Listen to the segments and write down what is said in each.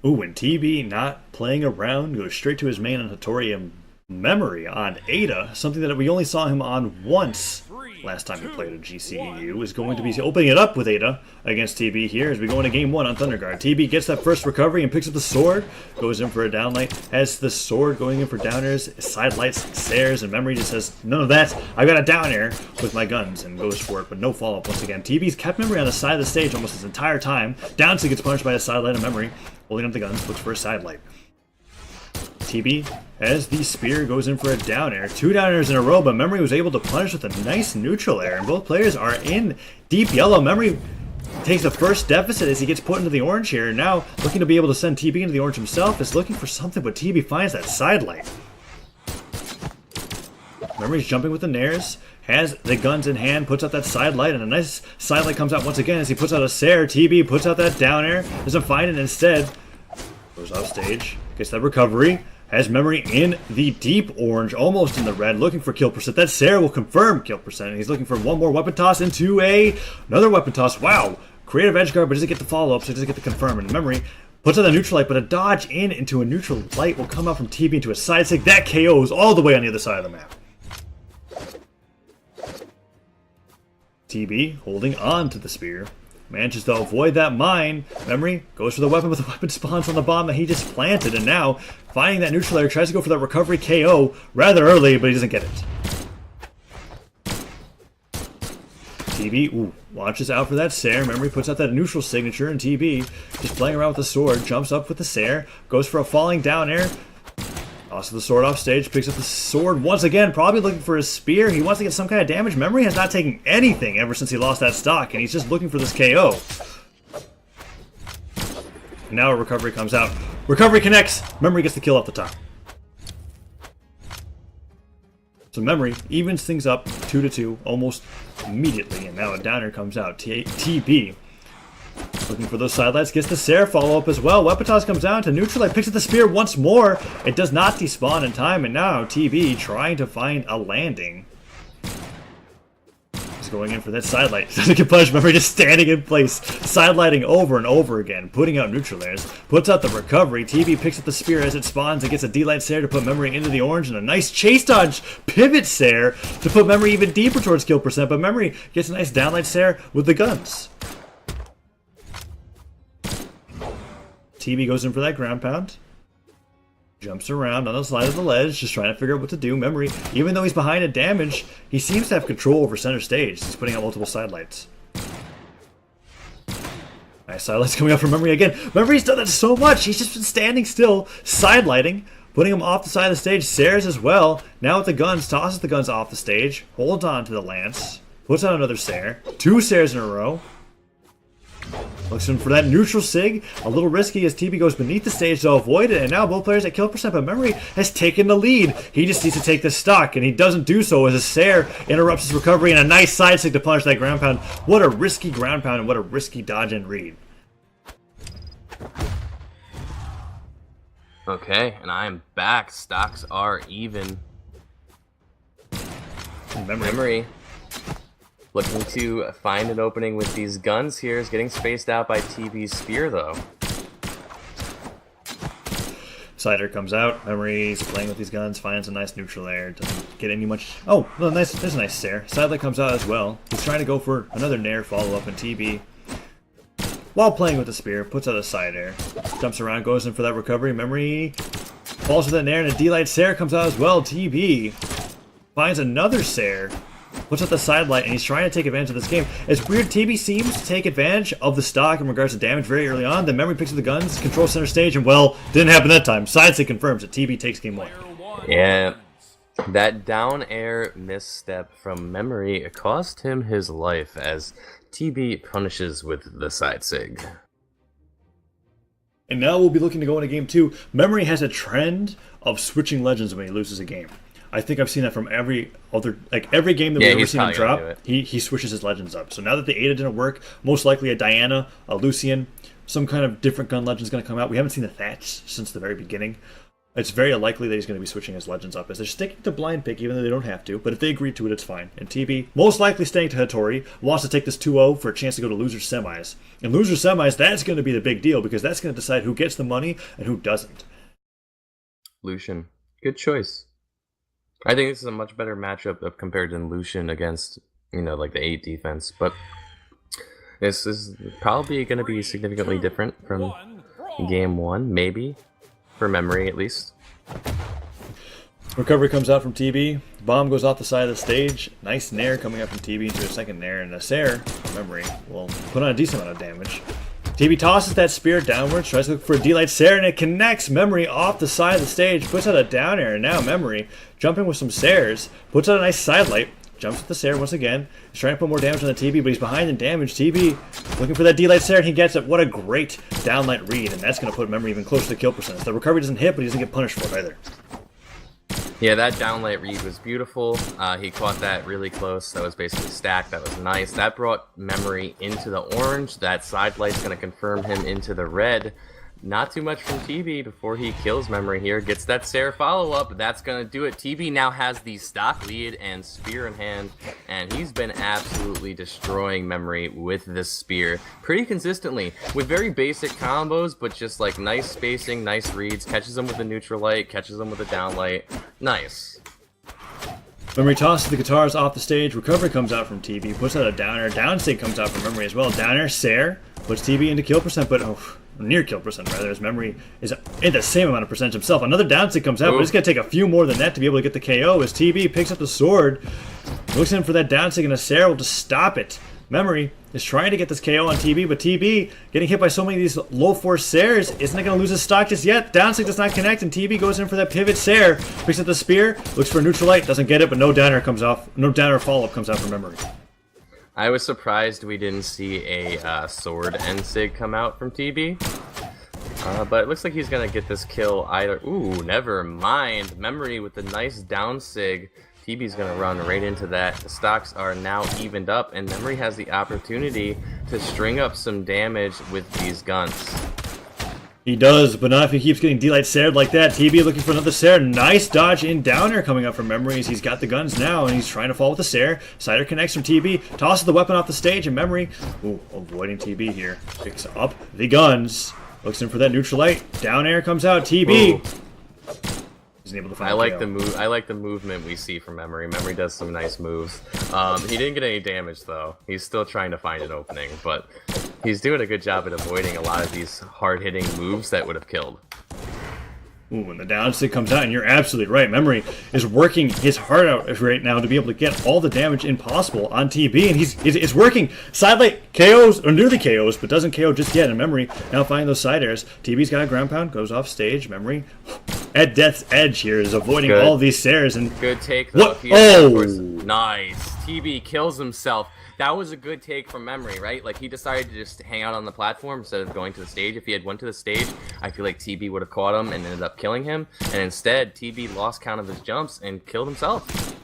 Ooh, and TB not playing around, goes straight to his main on Hattori and Memory on Ada, something that we only saw him on once last time he played at GCEU, is going to be opening it up with Ada against TB here as we go into game 1 on Thunderguard. TB gets that first recovery and picks up the sword, goes in for a downlight, has the sword going in for downers, side lights, stares, and Memory just says, none of that, I got a down air with my guns, and goes for it, but no follow-up once again. TB's kept Memory on the side of the stage almost his entire time. Down gets punished by a side light of Memory, holding up the guns, looks for a side light. TB, as the spear goes in for a down air. 2 down airs in a row, but Memory was able to punish with a nice neutral air, and both players are in deep yellow. Memory takes the first deficit as he gets put into the orange here, and now looking to be able to send TB into the orange himself, is looking for something, but TB finds that side light. Memory's jumping with the nairs, has the guns in hand, puts out that side light, and a nice side light comes out once again as he puts out a Sair. TB puts out that down air, doesn't find it, instead goes off stage, gets that recovery, has Memory in the deep orange, almost in the red, looking for kill percent. That Sair will confirm kill percent, and he's looking for one more weapon toss into another weapon toss. Wow, creative edge guard, but doesn't get the follow-up, so he doesn't get the confirm, and Memory puts out a neutral light, but a dodge in into a neutral light will come out from TB into a side stick. That KOs all the way on the other side of the map. TB holding on to the spear, manages to avoid that mine. Memory goes for the weapon, but the weapon spawns on the bomb that he just planted, and now finding that neutral air, tries to go for that recovery KO rather early, but he doesn't get it. TB launches out for that Sair. Memory puts out that neutral signature, and TB just playing around with the sword, jumps up with the Sair, goes for a falling down air. Also the sword off stage, picks up the sword once again, probably looking for his spear. He wants to get some kind of damage. Memory has not taken anything ever since he lost that stock, and he's just looking for this KO. Now a recovery comes out. Recovery connects. Memory gets the kill off the top. So Memory evens things up 2-2 almost immediately, and now a downer comes out. TB looking for those side lights, gets the Sair follow-up as well. Weapon toss comes down to neutral light, picks up the spear once more. It does not despawn in time, and now TB trying to find a landing. He's going in for that side light. Doesn't get punished. Memory just standing in place, side lighting over and over again, putting out neutral airs, puts out the recovery. TB picks up the spear as it spawns and gets a D-light Sair to put Memory into the orange, and a nice chase dodge pivot Sair to put Memory even deeper towards kill percent, but Memory gets a nice downlight Sair with the guns. TB goes in for that ground pound. Jumps around on the side of the ledge, just trying to figure out what to do. Memory, even though he's behind in damage, he seems to have control over center stage. He's putting out multiple side lights. Nice side lights coming up from Memory again. Memory's done that so much. He's just been standing still, side lighting, putting him off the side of the stage. Sairs as well. Now with the guns, tosses the guns off the stage, holds on to the lance, puts on another Sair. 2 Sairs in a row. Looks in for that neutral sig, a little risky as TB goes beneath the stage to avoid it, and now both players at kill percent, but Memory has taken the lead. He just needs to take the stock, and he doesn't do so as a Sair interrupts his recovery, and a nice side stick to punish that ground pound. What a risky ground pound, and what a risky dodge and read. Okay, and I'm back. Stocks are even. Memory looking to find an opening with these guns here, is getting spaced out by TB's spear, though. Cider comes out. Memory's playing with these guns, finds a nice neutral air. Doesn't get any much. Oh, well, nice. There's a nice Sair. Sidelight comes out as well. He's trying to go for another nair follow-up, and TB, while playing with the spear, puts out a side air. Jumps around, goes in for that recovery. Memory falls with that nair, and a D-light Sair comes out as well. TB finds another Sair, puts out the side light, and he's trying to take advantage of this game. It's weird, TB seems to take advantage of the stock in regards to damage very early on. Then Memory picks up the guns, controls center stage, and well, didn't happen that time. Side stick confirms that TB takes game 1. Yeah, that down air misstep from Memory cost him his life as TB punishes with the side sig. And now we'll be looking to go into game 2. Memory has a trend of switching legends when he loses a game. I think I've seen that from every other, like every game that we've ever seen him drop, he switches his legends up. So now that the Ada didn't work, most likely a Diana, a Lucien, some kind of different gun legend's going to come out. We haven't seen the Thatch since the very beginning. It's very likely that he's going to be switching his legends up, as they're sticking to blind pick even though they don't have to, but if they agree to it, it's fine. And TB, most likely staying to Hattori, wants to take this 2-0 for a chance to go to loser semis. And loser semis, that's going to be the big deal, because that's going to decide who gets the money and who doesn't. Lucien, good choice. I think this is a much better matchup compared to Lucien against, like the 8 defense, but this is probably going to be significantly different from game 1, maybe. For memory, at least. Recovery comes out from TB. Bomb goes off the side of the stage. Nice nair coming up from TB into a second nair. And a Nair, memory, will put on a decent amount of damage. TB tosses that spear downwards, tries to look for a D-Light Sair, and it connects Memory off the side of the stage, puts out a down air, and now Memory, jumping with some Sairs, puts out a nice side light, jumps with the Sair once again. He's trying to put more damage on the TB, but he's behind in damage. TB looking for that D-Light Sair, and he gets it. What a great downlight read, and that's going to put Memory even closer to kill percentage. The recovery doesn't hit, but he doesn't get punished for it either. Yeah, that downlight read was beautiful. He caught that really close. That was basically stacked. That was nice. That brought Memory into the orange. That side light's going to confirm him into the red. Not too much from TB before he kills Memory here. Gets that Sair follow-up. That's going to do it. TB now has the stock lead and spear in hand, and he's been absolutely destroying Memory with this spear pretty consistently with very basic combos, but just like nice spacing, nice reads. Catches him with a neutral light, catches him with a down light. Nice. Memory tosses the guitars off the stage. Recovery comes out from TB. Puts out a downer. Downsig comes out from Memory as well. Downer, Sair. Puts TB into kill percent, but near kill percent rather, as Memory is in the same amount of percentage himself. Another downsig comes out, but it's going to take a few more than that to be able to get the KO, as TB picks up the sword, looks in for that downsig, and a Sair will just stop it. Memory is trying to get this KO on TB, but TB, getting hit by so many of these low force Sairs, isn't going to lose his stock just yet. Downsig does not connect, and TB goes in for that pivot Sair, picks up the spear, looks for a neutral light, doesn't get it, but no downer comes off, no downer follow-up comes out from Memory. I was surprised we didn't see a sword N-Sig come out from TB. But it looks like he's going to get this kill either. Ooh, never mind. Memory with the nice down sig. TB's going to run right into that. The stocks are now evened up, and Memory has the opportunity to string up some damage with these guns. He does, but not if he keeps getting D-Light Saired like that. TB looking for another Sair. Nice dodge in downer coming up from Memory as he's got the guns now, and he's trying to fall with the Sair. Cider connects from TB, tosses the weapon off the stage, and Memory, avoiding TB here, picks up the guns. Looks in for that neutral light. Down air comes out. TB isn't able to find I like the move. I like the movement we see from Memory. Memory does some nice moves. He didn't get any damage though. He's still trying to find an opening, but he's doing a good job at avoiding a lot of these hard-hitting moves that would have killed. Ooh, and the downstick comes out, and you're absolutely right. Memory is working his heart out right now to be able to get all the damage impossible on TB, and it's working. Sidelight KOs, or nearly KOs, but doesn't KO just yet, and Memory now finding those side airs. TB's got a ground pound, goes off stage. Memory at death's edge here is avoiding all of these Sairs. And good take, though. What? Oh! Nice. TB kills himself. That was a good take from Memory, right? Like, he decided to just hang out on the platform instead of going to the stage. If he had went to the stage, I feel like TB would have caught him and ended up killing him. And instead, TB lost count of his jumps and killed himself.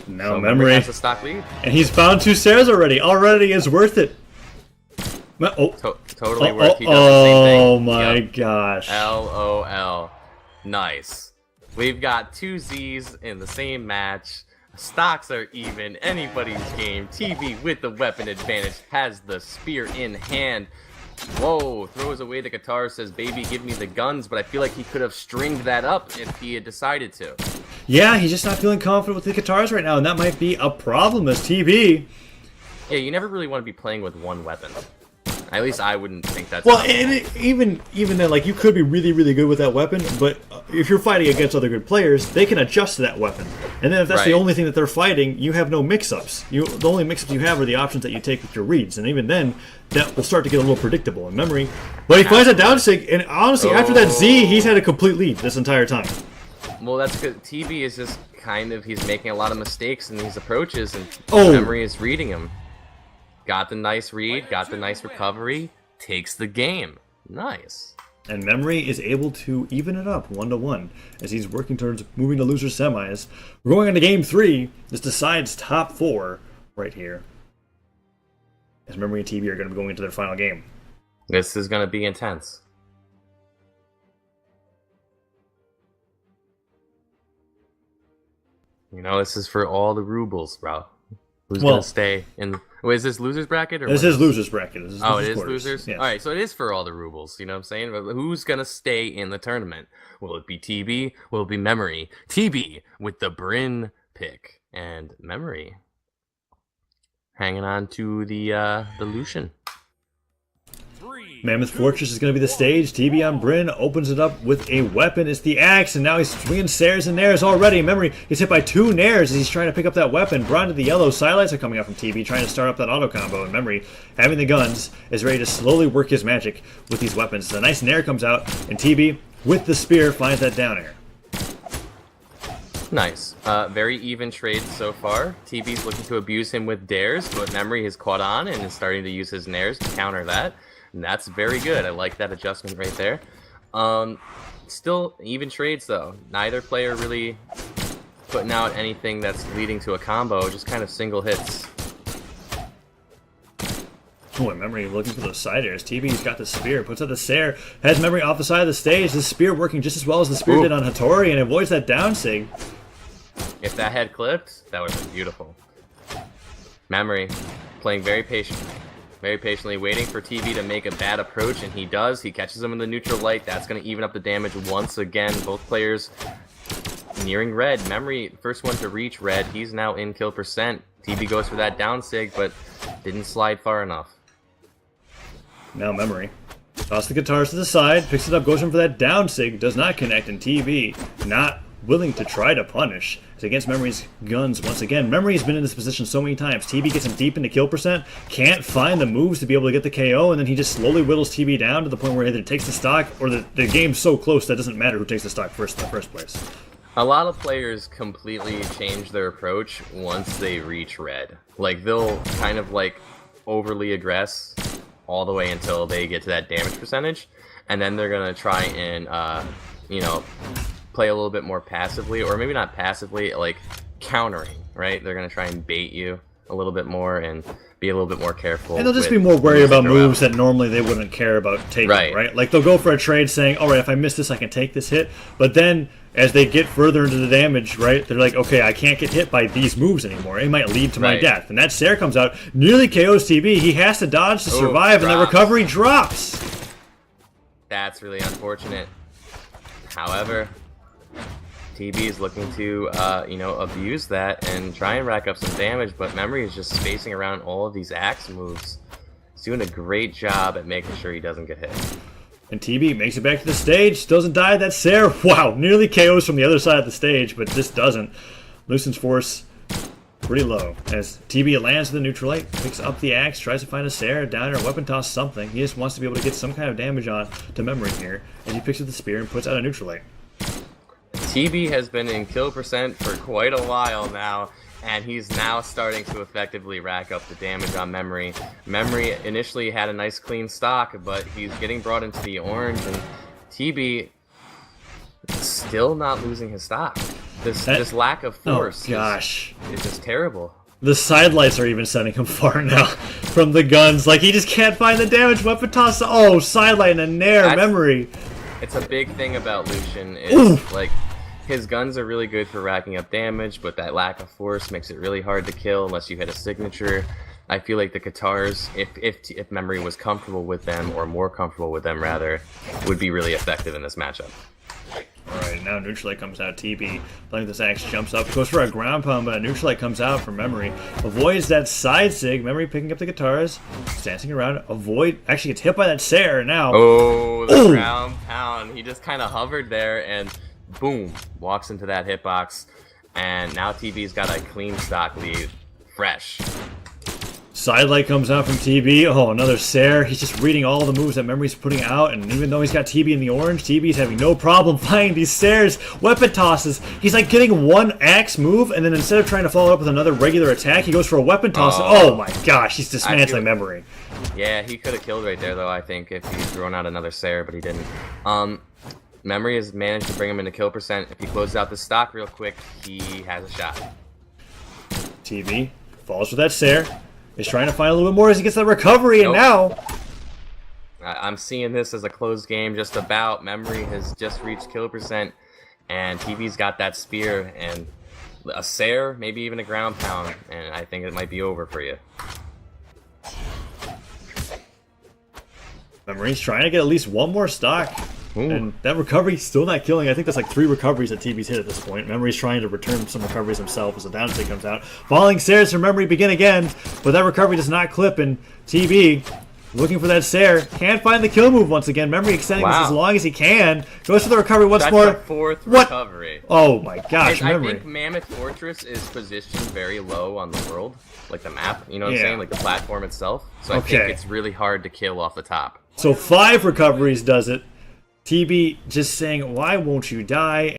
Now so Memory has a stock lead. And he's found 2 Sairs already. Already is worth it. Totally worth. He does the same thing. Oh my gosh. LOL. Nice. We've got 2 Z's in the same match. Stocks are even, anybody's game. TB with the weapon advantage has the spear in hand. Whoa, throws away the guitar, says, baby, give me the guns, but I feel like he could have stringed that up if he had decided to. Yeah, he's just not feeling confident with the guitars right now, and that might be a problem as TB. Yeah, you never really want to be playing with one weapon. At least I wouldn't think that's... Well, even then, like, you could be really, really good with that weapon, but if you're fighting against other good players, they can adjust to that weapon. And then if that's the only thing that they're fighting, you have no mix-ups. The only mix-ups you have are the options that you take with your reads, and even then, that will start to get a little predictable in Memory. But he finds a downsig, and honestly, after that Z, he's had a complete lead this entire time. Well, that's good. TB is just kind of, he's making a lot of mistakes in these approaches, and Memory is reading him. Got the nice read, got the nice recovery, takes the game. Nice. And Memory is able to even it up 1-1 as he's working towards moving to loser semis. We're going into game 3. This decides top 4 right here. As Memory and TB are going to be going into their final game. This is going to be intense. You know, this is for all the rubles, bro. Who's Well- gonna stay in? Wait, is this losers bracket or This what? is losers bracket. This is Oh, it losers is quarters. losers? Yes. Alright, so it is for all the rubles, you know what I'm saying? But who's gonna stay in the tournament? Will it be TB? Will it be Memory? TB with the Brynn pick. And Memory hanging on to the Lucien. Mammoth Fortress is going to be the stage. TB on Brynn opens it up with a weapon. It's the axe, and now he's swinging Sairs and Nairs already. Memory gets hit by 2 Nairs as he's trying to pick up that weapon. Brought into the yellow. Sidelights are coming up from TB, trying to start up that auto combo. And Memory, having the guns, is ready to slowly work his magic with these weapons. The nice Nair comes out, and TB, with the spear, finds that down air. Nice. Very even trade so far. TB's looking to abuse him with dares, but Memory has caught on and is starting to use his Nairs to counter that. And that's very good. I like that adjustment right there. Still even trades though. Neither player really putting out anything that's leading to a combo, just kind of single hits. Oh, and Memory looking for those side airs. TB's got the spear, puts out the Sair, has Memory off the side of the stage. The spear working just as well as the spear did on Hattori and avoids that down sig. If that had clipped, that would have been beautiful. Memory playing very patiently. Very patiently waiting for TB to make a bad approach, and he does. He catches him in the neutral light. That's going to even up the damage once again. Both players nearing red. Memory, first one to reach red. He's now in kill percent. TB goes for that down sig, but didn't slide far enough. Now Memory. Toss the guitars to the side, picks it up, goes in for that down sig, does not connect, and TB not willing to try to punish. It's against Memory's guns once again. Memory's been in this position so many times. TB gets him deep into kill percent, can't find the moves to be able to get the KO, and then he just slowly whittles TB down to the point where he either takes the stock or the game's so close that it doesn't matter who takes the stock first in the first place. A lot of players completely change their approach once they reach red. Like, they'll kind of like overly aggress all the way until they get to that damage percentage, and then they're gonna try and you know, play a little bit more passively, or maybe not passively, like countering, right? They're gonna try and bait you a little bit more and be a little bit more careful. And they'll just be more worried about moves that normally they wouldn't care about taking, right? Like, they'll go for a trade saying, all right, if I miss this, I can take this hit. But then, as they get further into the damage, right, they're like, okay, I can't get hit by these moves anymore. It might lead to my death. And that Sair comes out, nearly KOs TB. He has to dodge to survive, and the recovery drops. That's really unfortunate. However, TB is looking to, you know, abuse that and try and rack up some damage, but Memory is just spacing around all of these axe moves. He's doing a great job at making sure he doesn't get hit. And TB makes it back to the stage, doesn't die. That Sair, wow, nearly KOs from the other side of the stage, but just doesn't. Lucien's force pretty low. As TB lands to the neutral light, picks up the axe, tries to find a Sair, down or weapon toss something. He just wants to be able to get some kind of damage on to Memory here, as he picks up the spear and puts out a neutral light. TB has been in kill percent for quite a while now, and he's now starting to effectively rack up the damage on Memory. Memory initially had a nice clean stock, but he's getting brought into the orange, and TB still not losing his stock. This lack of force is just terrible. The sidelights are even sending him far now from the guns. Like, he just can't find the damage. Weapon toss. Oh, sidelight and a Nair. Memory. It's a big thing about Lucien. It's like, his guns are really good for racking up damage, but that lack of force makes it really hard to kill unless you hit a signature. I feel like the guitars, if Memory was comfortable with them, or more comfortable with them rather, would be really effective in this matchup. Alright, now neutral light comes out. TB playing this axe, jumps up, goes for a ground pound, but a neutral light comes out from Memory. Avoids that side sig. Memory picking up the guitars, dancing around. Actually gets hit by that Sair now. Oh, the ground pound. He just kind of hovered there and boom, walks into that hitbox. And now TB's got a clean stock lead. Fresh. Sidelight comes out from TB. Oh, another Sair. He's just reading all the moves that Memory's putting out, and even though he's got TB in the orange, TB's having no problem finding these Sairs. Weapon tosses. He's like getting one axe move, and then instead of trying to follow up with another regular attack, he goes for a weapon toss. Oh my gosh, he's dismantling Memory. Yeah, he could have killed right there, though, I think, if he'd thrown out another Sair, but he didn't. Memory has managed to bring him into kill percent. If he closes out the stock real quick, he has a shot. TB falls with that Sair. He's trying to find a little bit more as he gets that recovery, and now... I'm seeing this as a closed game just about. Memory has just reached kill percent, and TB's got that spear, and a Sair, maybe even a ground pound, and I think it might be over for you. Memory's trying to get at least one more stock. Ooh. And that recovery still not killing. I think that's like 3 recoveries that TB's hit at this point. Memory's trying to return some recoveries himself as the down state comes out. Falling Sairs from Memory begin again, but that recovery does not clip, and TB looking for that Sair. Can't find the kill move once again. Memory extending this as long as he can. Goes for the recovery once more. That's the 4th recovery. Oh my gosh, I Memory. think Mammoth Fortress is positioned very low on the world, like the map, you know what I'm saying? Like the platform itself. So I think it's really hard to kill off the top. So 5 recoveries does it. TB just saying, why won't you die?